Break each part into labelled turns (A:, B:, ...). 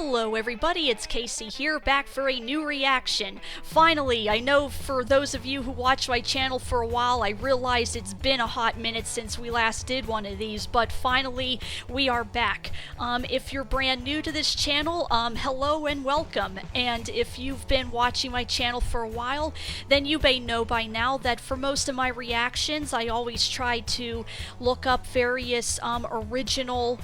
A: Hello everybody, it's Casey here, back for a new reaction. Finally, I know for those of you who watch my channel for a while, I realize it's been a hot minute since we last did one of these, but finally, we are back. If you're brand new to this channel, hello and welcome. And if you've been watching my channel for a while, then you may know by now that for most of my reactions, I always try to look up various original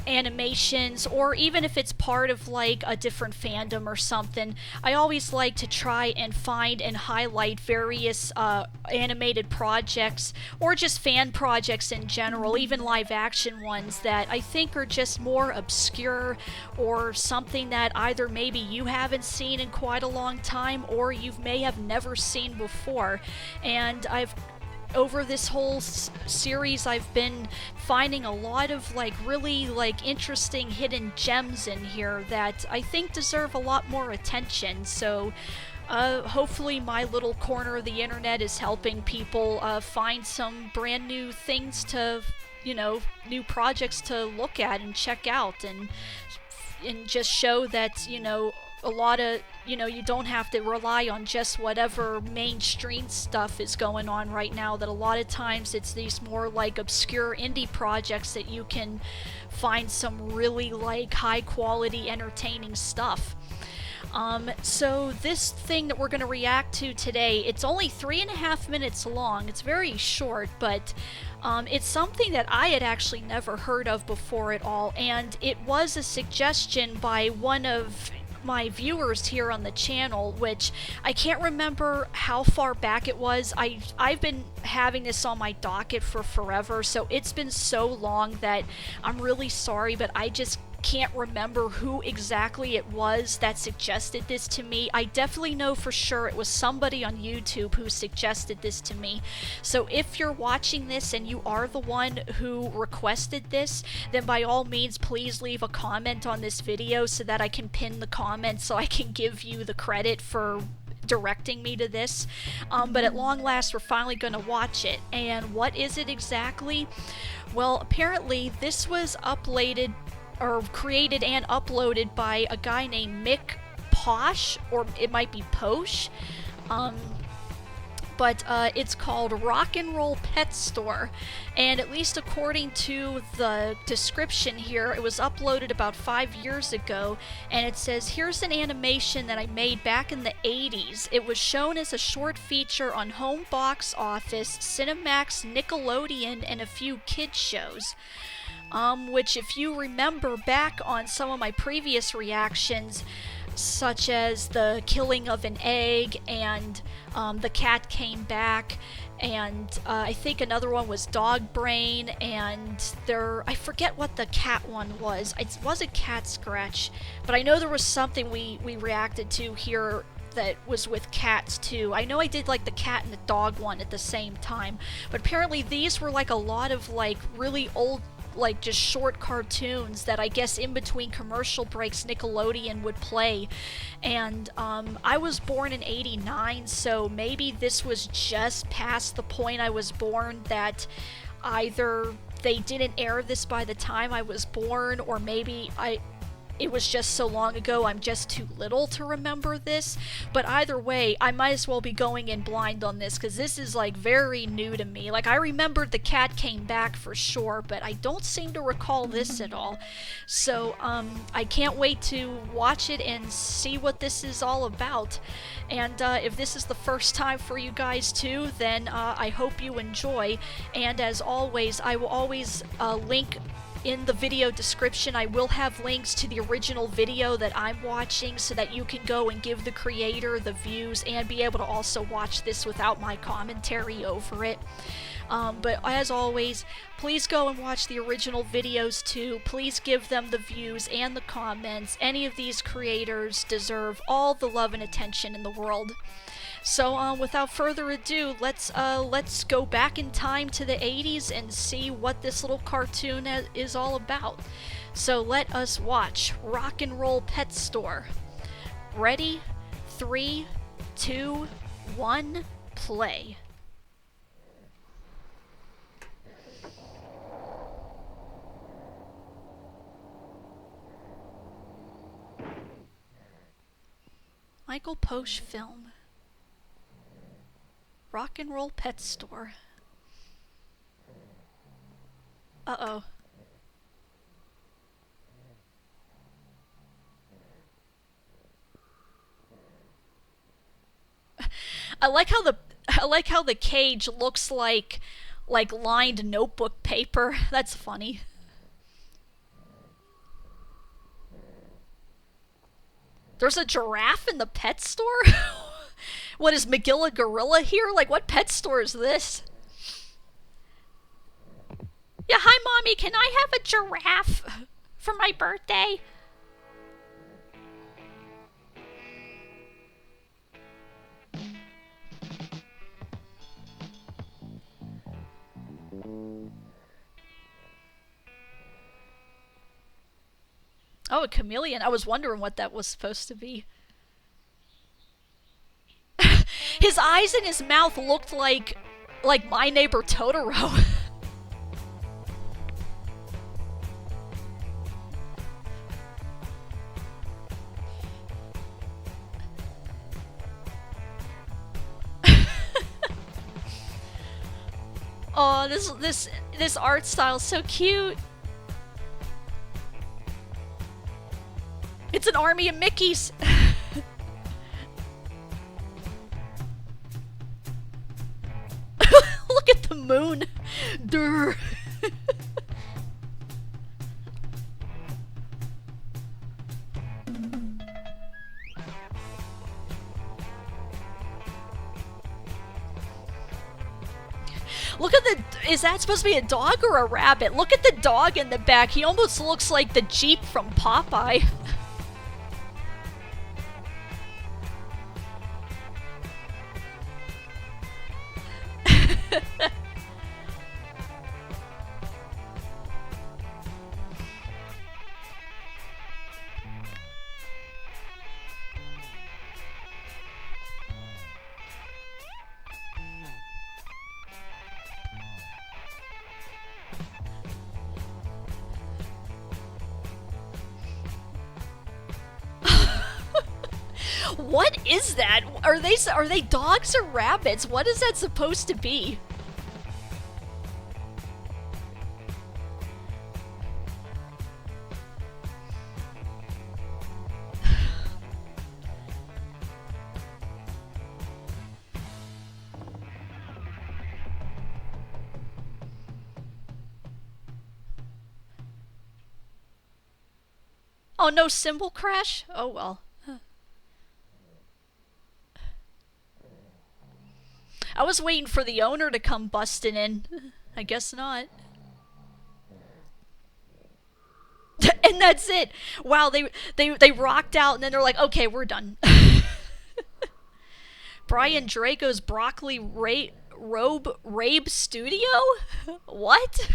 A: animations, or even if it's part of like a different fandom or something, I always like to try and find and highlight various animated projects or just fan projects in general, even live action ones that I think are just more obscure or something that either maybe you haven't seen in quite a long time or you may have never seen before. And over this whole series, I've been finding a lot of really interesting hidden gems in here that I think deserve a lot more attention. So hopefully my little corner of the internet is helping people find some brand new things to, new projects to look at and check out, and just show that, a lot of, you don't have to rely on just whatever mainstream stuff is going on right now, that a lot of times it's these more obscure indie projects that you can find some really high quality entertaining stuff. So this thing that we're going to react to today, it's only 3.5 minutes long. It's very short, but it's something that I had actually never heard of before at all, and it was a suggestion by one of my viewers here on the channel, which I can't remember how far back it was. I've been having this on my docket for forever, so it's been so long that I'm really sorry, but I just can't remember who exactly it was that suggested this to me. I definitely know for sure it was somebody on YouTube who suggested this to me. So if you're watching this and you are the one who requested this, then by all means please leave a comment on this video so that I can pin the comment so I can give you the credit for directing me to this. But at long last, we're finally going to watch it. And what is it exactly? Well, apparently this was created and uploaded by a guy named Mick Posh, or it might be Posh, but it's called Rock and Roll Pet Store, and at least according to the description here, it was uploaded about 5 years ago, and it says, here's an animation that I made back in the 80s. It was shown as a short feature on Home Box Office, Cinemax, Nickelodeon, and a few kids shows. Which, if you remember back on some of my previous reactions, such as the killing of an egg and the cat came back, and I think another one was Dog Brain, and I forget what the cat one was. It wasn't Cat Scratch, but I know there was something we reacted to here that was with cats too. I know I did the cat and the dog one at the same time, but apparently these were a lot of really old just short cartoons that I guess in between commercial breaks Nickelodeon would play. And I was born in '89, so maybe this was just past the point I was born, that either they didn't air this by the time I was born, or maybe it was just so long ago I'm just too little to remember this. But either way, I might as well be going in blind on this, because this is very new to me. I remembered the cat came back for sure, but I don't seem to recall this at all. So I can't wait to watch it and see what this is all about. And if this is the first time for you guys too, then I hope you enjoy. And as always, I will always link in the video description. I will have links to the original video that I'm watching so that you can go and give the creator the views and be able to also watch this without my commentary over it. But as always, please go and watch the original videos too. Please give them the views and the comments. Any of these creators deserve all the love and attention in the world. So without further ado, let's go back in time to the 80s and see what this little cartoon is all about. So let us watch Rock and Roll Pet Store. Ready? 3, 2, 1, play. Michael Posh film. Rock and Roll Pet Store. Uh-oh. I like how the cage looks like lined notebook paper. That's funny. There's a giraffe in the pet store? What is McGilla Gorilla here? Like, what pet store is this? Yeah, hi mommy, can I have a giraffe for my birthday? Oh, a chameleon. I was wondering what that was supposed to be. His eyes and his mouth looked like My Neighbor Totoro. Oh, this art style is so cute. It's an army of Mickeys. Look at the moon. Durr. Look at the... Is that supposed to be a dog or a rabbit? Look at the dog in the back. He almost looks like the Jeep from Popeye. What is that? Are they dogs or rabbits? What is that supposed to be? Oh, no symbol crash? Oh well. I was waiting for the owner to come busting in. I guess not. And that's it. Wow, they rocked out and then they're like, okay, we're done. Brian Draco's Broccoli Robe Rabe Studio? What?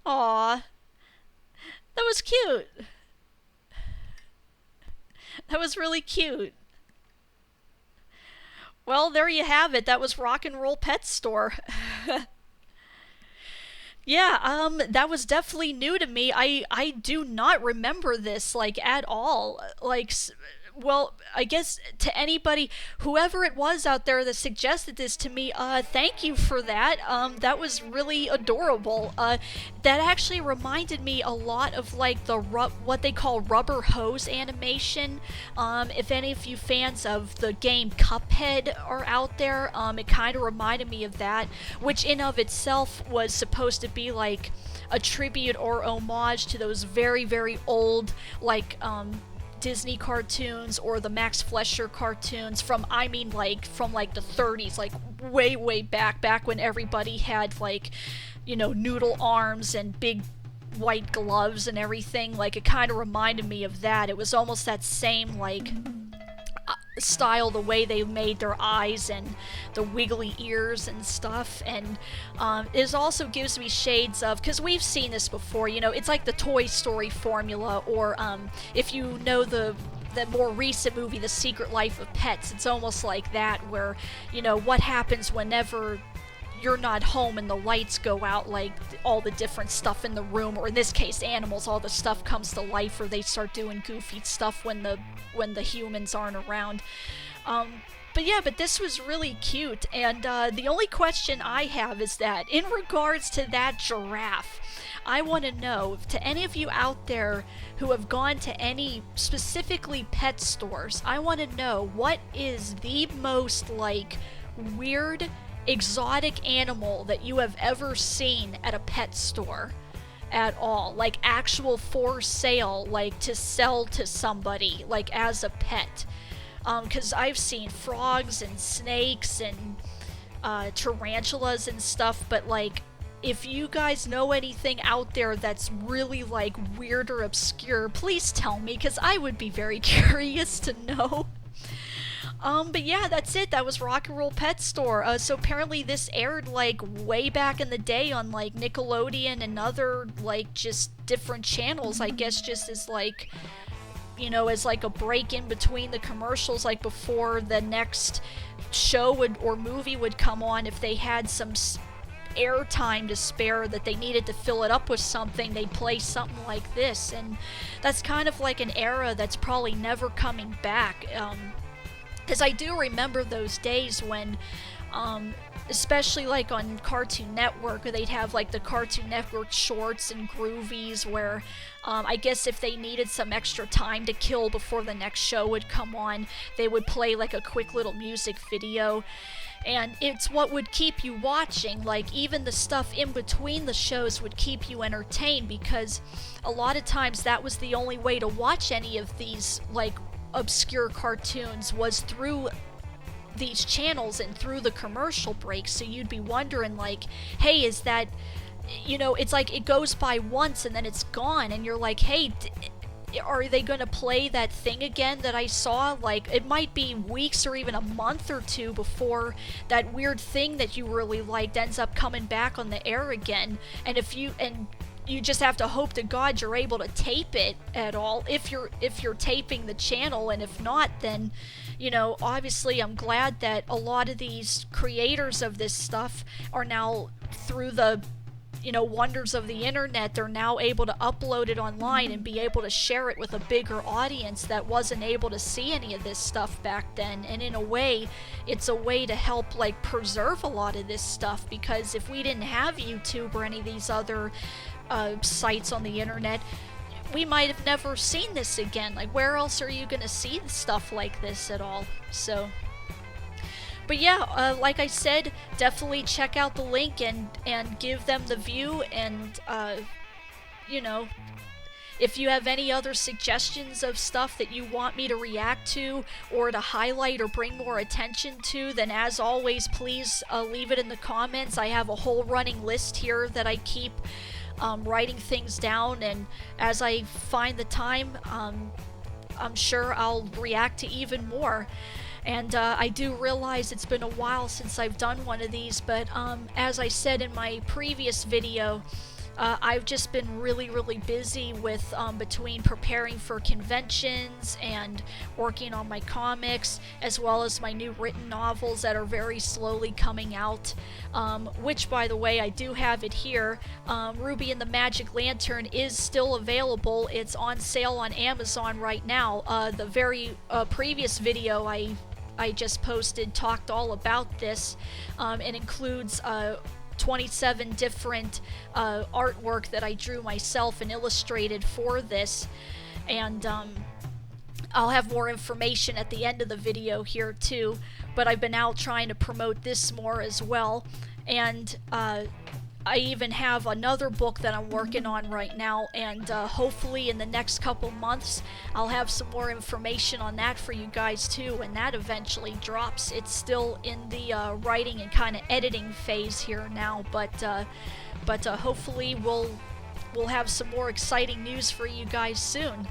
A: Aw. That was cute. That was really cute. Well, there you have it. That was Rock and Roll Pet Store. Yeah, that was definitely new to me. I do not remember this, like, at all. Like, well, I guess to anybody, whoever it was out there that suggested this to me, thank you for that. That was really adorable. That actually reminded me a lot of, like, the what they call rubber hose animation. If any of you fans of the game Cuphead are out there, it kind of reminded me of that, which in of itself was supposed to be, like, a tribute or homage to those very, very old, like, Disney cartoons or the Max Fleischer cartoons from, I mean, like, from, like, the 30s, like, way, way back when everybody had, like, you know, noodle arms and big white gloves and everything. Like, it kind of reminded me of that. It was almost that same, like, style, the way they made their eyes and the wiggly ears and stuff. And it also gives me shades of, because we've seen this before, you know, it's like the Toy Story formula, or if you know the more recent movie, The Secret Life of Pets, it's almost like that, where, you know, what happens whenever you're not home and the lights go out, like all the different stuff in the room, or in this case animals, all the stuff comes to life, or they start doing goofy stuff when the humans aren't around. But yeah, but this was really cute, and the only question I have is that, in regards to that giraffe, I want to know, to any of you out there who have gone to any specifically pet stores, I want to know, what is the most, like, weird, exotic animal that you have ever seen at a pet store at all? Like, actual for sale, like, to sell to somebody, like, as a pet. Because I've seen frogs and snakes and tarantulas and stuff, but, like, if you guys know anything out there that's really, like, weird or obscure, please tell me, because I would be very curious to know. But yeah, that's it. That was Rock and Roll Pet Store. So apparently this aired, like, way back in the day on, like, Nickelodeon and other, like, just different channels, I guess, just as, like, you know, as, like, a break in between the commercials, like, before the next show or movie would come on. If they had some air time to spare that they needed to fill it up with something, they'd play something like this. And that's kind of like an era that's probably never coming back. Because I do remember those days when, especially like on Cartoon Network, they'd have like the Cartoon Network shorts and groovies where I guess if they needed some extra time to kill before the next show would come on, they would play like a quick little music video. And it's what would keep you watching. Like, even the stuff in between the shows would keep you entertained, because a lot of times that was the only way to watch any of these, like, obscure cartoons, was through these channels and through the commercial breaks. So you'd be wondering, like, hey, is that, you know, it's like it goes by once and then it's gone, and you're like, hey, are they gonna play that thing again that I saw? Like, it might be weeks or even a month or two before that weird thing that you really liked ends up coming back on the air again. And if you just have to hope to God you're able to tape it at all, if you're taping the channel. And if not, then, you know, obviously I'm glad that a lot of these creators of this stuff are now, through the, you know, wonders of the internet, they're now able to upload it online and be able to share it with a bigger audience that wasn't able to see any of this stuff back then. And in a way, it's a way to help, like, preserve a lot of this stuff, because if we didn't have YouTube or any of these other sites on the internet, we might have never seen this again. Like, where else are you gonna see stuff like this at all? So, but yeah, like I said, definitely check out the link and give them the view. And you know, if you have any other suggestions of stuff that you want me to react to or to highlight or bring more attention to, then as always, please leave it in the comments. I have a whole running list here that I keep writing things down, and as I find the time, I'm sure I'll react to even more. And I do realize it's been a while since I've done one of these, but as I said in my previous video, I've just been really busy with between preparing for conventions and working on my comics, as well as my new written novels that are very slowly coming out, which, by the way, I do have it here. Ruby and the Magic Lantern is still available. It's on sale on Amazon right now. The very previous video I just posted talked all about this. It includes 27 different artwork that I drew myself and illustrated for this, and I'll have more information at the end of the video here too, but I've been out trying to promote this more as well. And I even have another book that I'm working on right now, and hopefully in the next couple months I'll have some more information on that for you guys too when that eventually drops. It's still in the writing and kind of editing phase here now, but hopefully we'll have some more exciting news for you guys soon.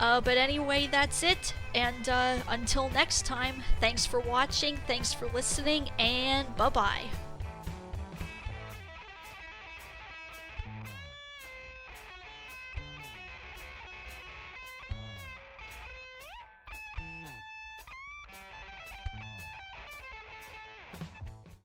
A: But anyway, that's it, and until next time, thanks for watching, thanks for listening, and bye-bye.